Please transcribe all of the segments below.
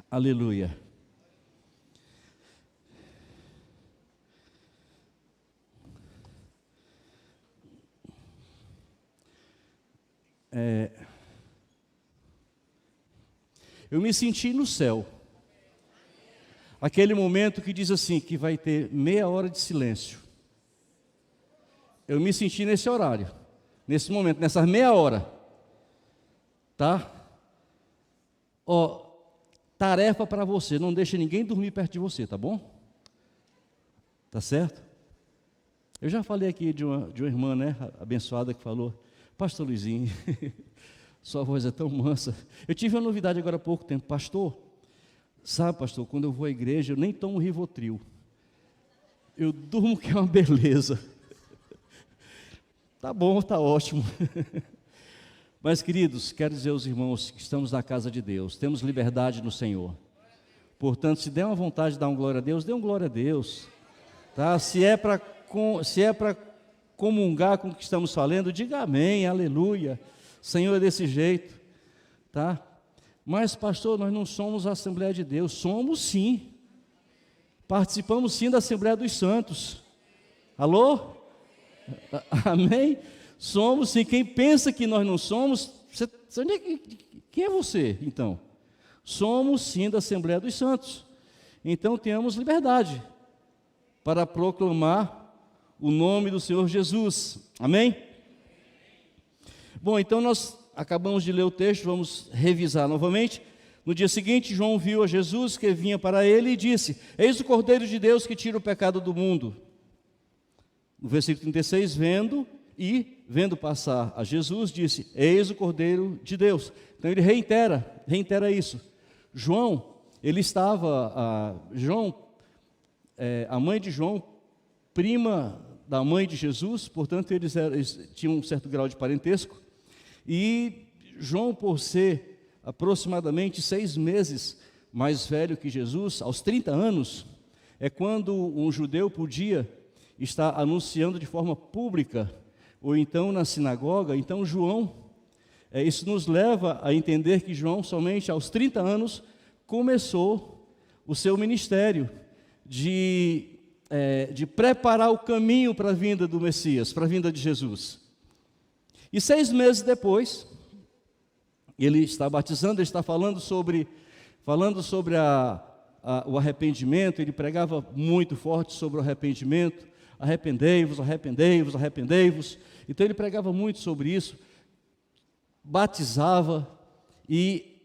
Aleluia. Eu me senti no céu. Aquele momento que diz assim, que vai ter meia hora de silêncio. Eu me senti nesse horário, nesse momento, nessas meia hora. Tá? Ó, tarefa para você, não deixe ninguém dormir perto de você, tá bom? Tá certo? Eu já falei aqui de uma irmã, né, abençoada, que falou: Pastor Luizinho, sua voz é tão mansa. Eu tive uma novidade agora há pouco tempo. Pastor, sabe, pastor, quando eu vou à igreja, eu nem tomo Rivotril. Eu durmo, que é uma beleza. Tá bom, tá ótimo. Mas, queridos, quero dizer aos irmãos que estamos na casa de Deus, temos liberdade no Senhor. Portanto, se der uma vontade de dar um glória a Deus, dê um glória a Deus. Tá? Se é para comungar com o que estamos falando, diga amém, aleluia. Senhor, é desse jeito. Tá? Mas, pastor, nós não somos a Assembleia de Deus. Somos sim. Participamos sim da Assembleia dos Santos. Alô? Amém? Somos sim. Quem pensa que nós não somos, quem é você, então? Somos sim da Assembleia dos Santos. Então tenhamos liberdade para proclamar o nome do Senhor Jesus. Amém? Bom, então nós acabamos de ler o texto, vamos revisar novamente. No dia seguinte, João viu a Jesus que vinha para ele e disse: Eis o Cordeiro de Deus que tira o pecado do mundo. No versículo 36, vendo passar a Jesus, disse: Eis o Cordeiro de Deus. Então ele reitera isso. João, ele estava, a mãe de João, prima da mãe de Jesus, portanto eles tinham um certo grau de parentesco. E João, por ser aproximadamente 6 meses mais velho que Jesus, aos 30 anos, é quando um judeu podia estar anunciando de forma pública, ou então na sinagoga. Então João, isso nos leva a entender que João, somente aos 30 anos, começou o seu ministério de preparar o caminho para a vinda do Messias, para a vinda de Jesus. E 6 meses depois, ele está batizando, ele está falando sobre o arrependimento. Ele pregava muito forte sobre o arrependimento. Arrependei-vos, arrependei-vos, arrependei-vos. Então ele pregava muito sobre isso, batizava, e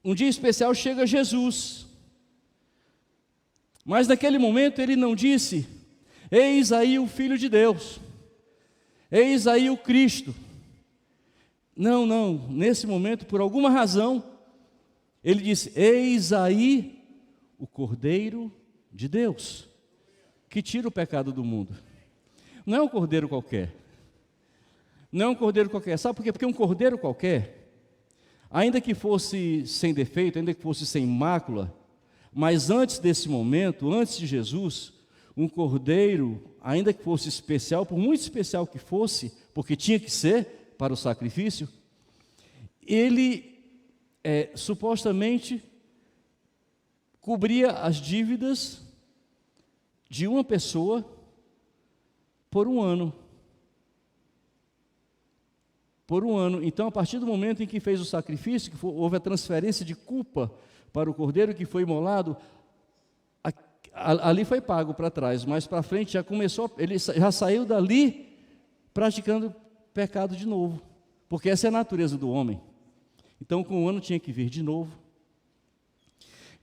um dia especial chega Jesus. Mas naquele momento ele não disse: Eis aí o Filho de Deus, eis aí o Cristo. Não, nesse momento, por alguma razão, ele disse: Eis aí o Cordeiro de Deus, que tira o pecado do mundo. Não é um cordeiro qualquer. Não é um cordeiro qualquer. Sabe por quê? Porque um cordeiro qualquer, ainda que fosse sem defeito, ainda que fosse sem mácula, mas antes desse momento, antes de Jesus, um cordeiro, ainda que fosse especial, por muito especial que fosse, porque tinha que ser para o sacrifício, ele supostamente cobria as dívidas de uma pessoa por um ano. Por um ano. Então, a partir do momento em que fez o sacrifício, que houve a transferência de culpa para o cordeiro que foi imolado, ali foi pago para trás, mas para frente já começou, ele já saiu dali praticando pecado de novo, porque essa é a natureza do homem. Então, com o ano tinha que vir de novo.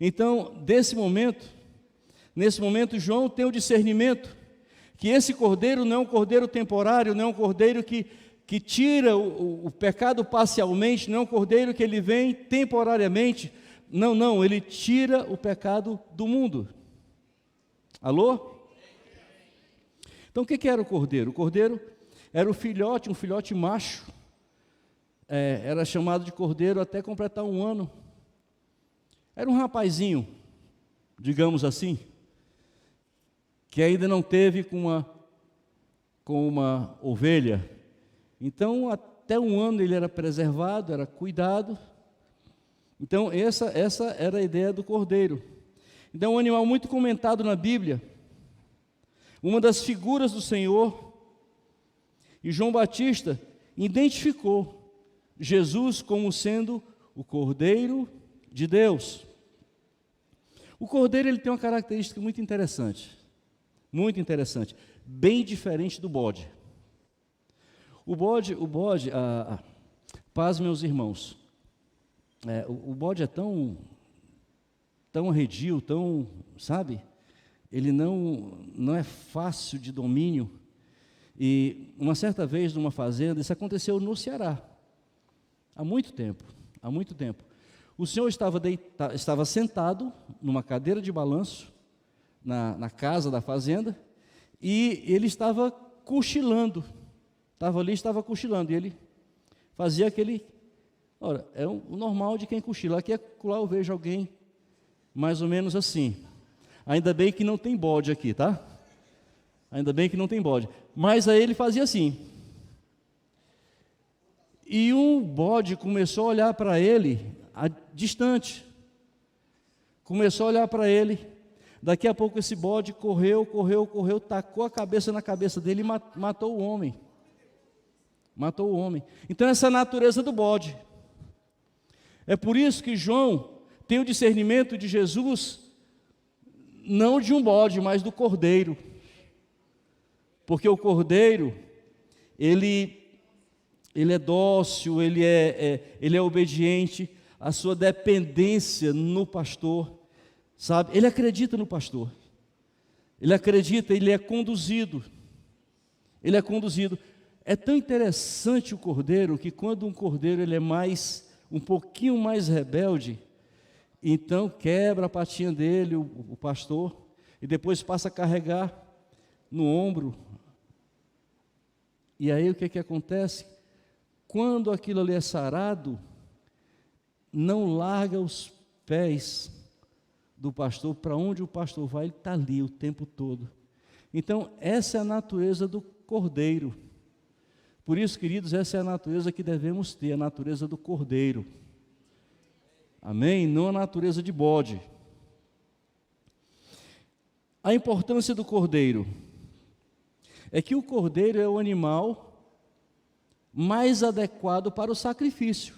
Então, nesse momento, João tem o discernimento que esse cordeiro não é um cordeiro temporário, não é um cordeiro que tira o pecado parcialmente, não é um cordeiro que ele vem temporariamente. Não, ele tira o pecado do mundo. Alô? Então, o que era o cordeiro? O cordeiro era um filhote macho. Era chamado de cordeiro até completar 1 ano. Era um rapazinho, digamos assim, que ainda não teve com uma ovelha. Então, até 1 ano ele era preservado, era cuidado. Então, essa era a ideia do cordeiro. Então, um animal muito comentado na Bíblia, uma das figuras do Senhor, e João Batista identificou Jesus como sendo o Cordeiro de Deus. O cordeiro ele tem uma característica muito interessante, bem diferente do bode. O bode, paz meus irmãos, o bode é tão arredio, sabe? Ele não é fácil de domínio. E uma certa vez, numa fazenda, isso aconteceu no Ceará, há muito tempo. O senhor estava sentado numa cadeira de balanço, na casa da fazenda, e ele estava cochilando, estava cochilando, e ele fazia aquele, ora, o normal de quem cochila, aqui lá eu vejo alguém mais ou menos assim, ainda bem que não tem bode aqui, tá? Ainda bem que não tem bode. Mas aí ele fazia assim. E um bode começou a olhar para ele, distante. Começou a olhar para ele. Daqui a pouco esse bode correu, tacou a cabeça na cabeça dele e matou o homem. Então essa é a natureza do bode. É por isso que João tem o discernimento de Jesus, não de um bode, mas do cordeiro. Porque o cordeiro, ele é dócil, ele é obediente, a sua dependência no pastor, sabe? Ele acredita no pastor, ele é conduzido. É tão interessante o cordeiro, que quando um cordeiro ele é um pouquinho mais rebelde, então quebra a patinha dele, o pastor, e depois passa a carregar no ombro. E aí o que acontece? Quando aquilo ali é sarado, não larga os pés do pastor, para onde o pastor vai, ele está ali o tempo todo. Então, essa é a natureza do cordeiro. Por isso, queridos, essa é a natureza que devemos ter, a natureza do cordeiro. Amém? Não a natureza de bode. A importância do cordeiro é que o cordeiro é o animal mais adequado para o sacrifício.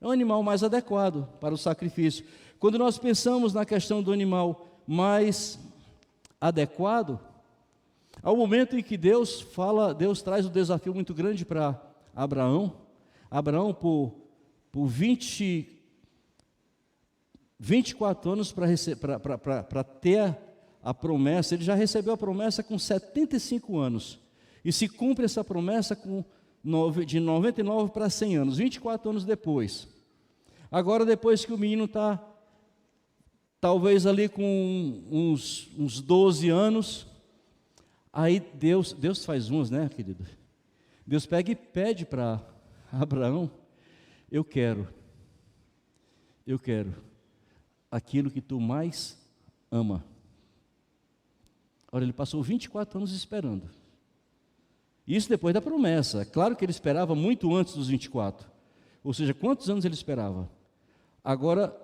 É o animal mais adequado para o sacrifício. Quando nós pensamos na questão do animal mais adequado, ao momento em que Deus traz um desafio muito grande para Abraão. Abraão, por 24 anos para ter a promessa, ele já recebeu a promessa com 75 anos, e se cumpre essa promessa de 99 para 100 anos, 24 anos depois. Agora, depois que o menino está, talvez ali com uns 12 anos, aí Deus faz uns, né, querido? Deus pega e pede para Abraão, eu quero aquilo que tu mais ama. Ora, ele passou 24 anos esperando. Isso depois da promessa. É claro que ele esperava muito antes dos 24. Ou seja, quantos anos ele esperava? Agora,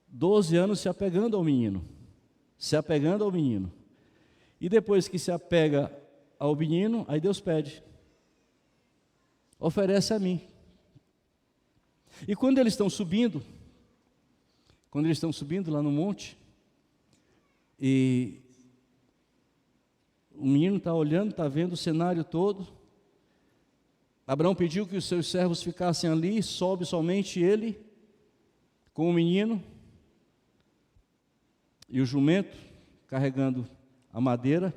12 anos se apegando ao menino. E depois que se apega ao menino, aí Deus pede. Oferece a mim. E quando eles estão subindo lá no monte, e o menino está olhando, está vendo o cenário todo. Abraão pediu que os seus servos ficassem ali, sobe somente ele, com o menino, e o jumento, carregando a madeira.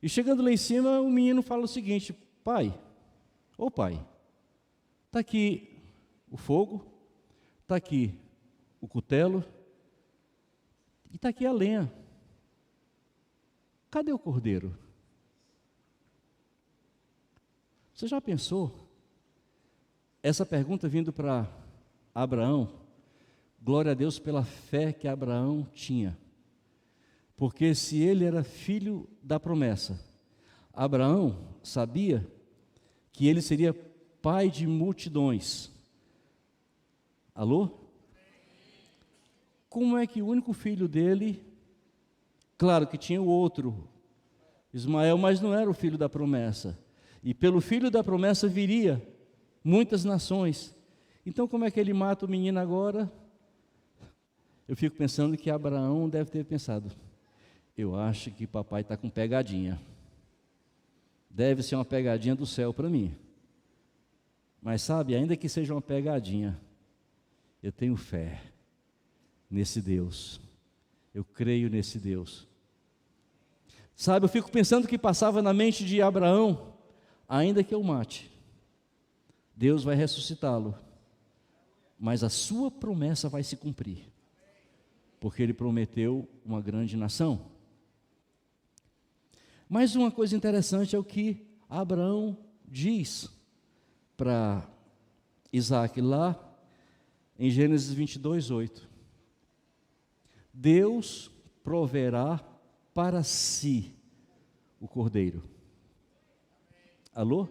E chegando lá em cima, o menino fala o seguinte: pai, está aqui o fogo, está aqui o cutelo, e está aqui a lenha. Cadê o cordeiro? Você já pensou? Essa pergunta vindo para Abraão, glória a Deus pela fé que Abraão tinha. Porque se ele era filho da promessa, Abraão sabia que ele seria pai de multidões. Alô? Como é que o único filho dele, claro que tinha o outro, Ismael, mas não era o filho da promessa. E pelo filho da promessa viria muitas nações. Então como é que ele mata o menino agora? Eu fico pensando que Abraão deve ter pensado, eu acho que papai está com pegadinha. Deve ser uma pegadinha do céu para mim. Mas sabe, ainda que seja uma pegadinha, eu tenho fé nesse Deus. Eu creio nesse Deus. Sabe, eu fico pensando que passava na mente de Abraão, ainda que eu mate, Deus vai ressuscitá-lo. Mas a sua promessa vai se cumprir. Porque ele prometeu uma grande nação. Mas uma coisa interessante é o que Abraão diz para Isaac lá em Gênesis 22:8. Deus proverá para si o cordeiro. Alô?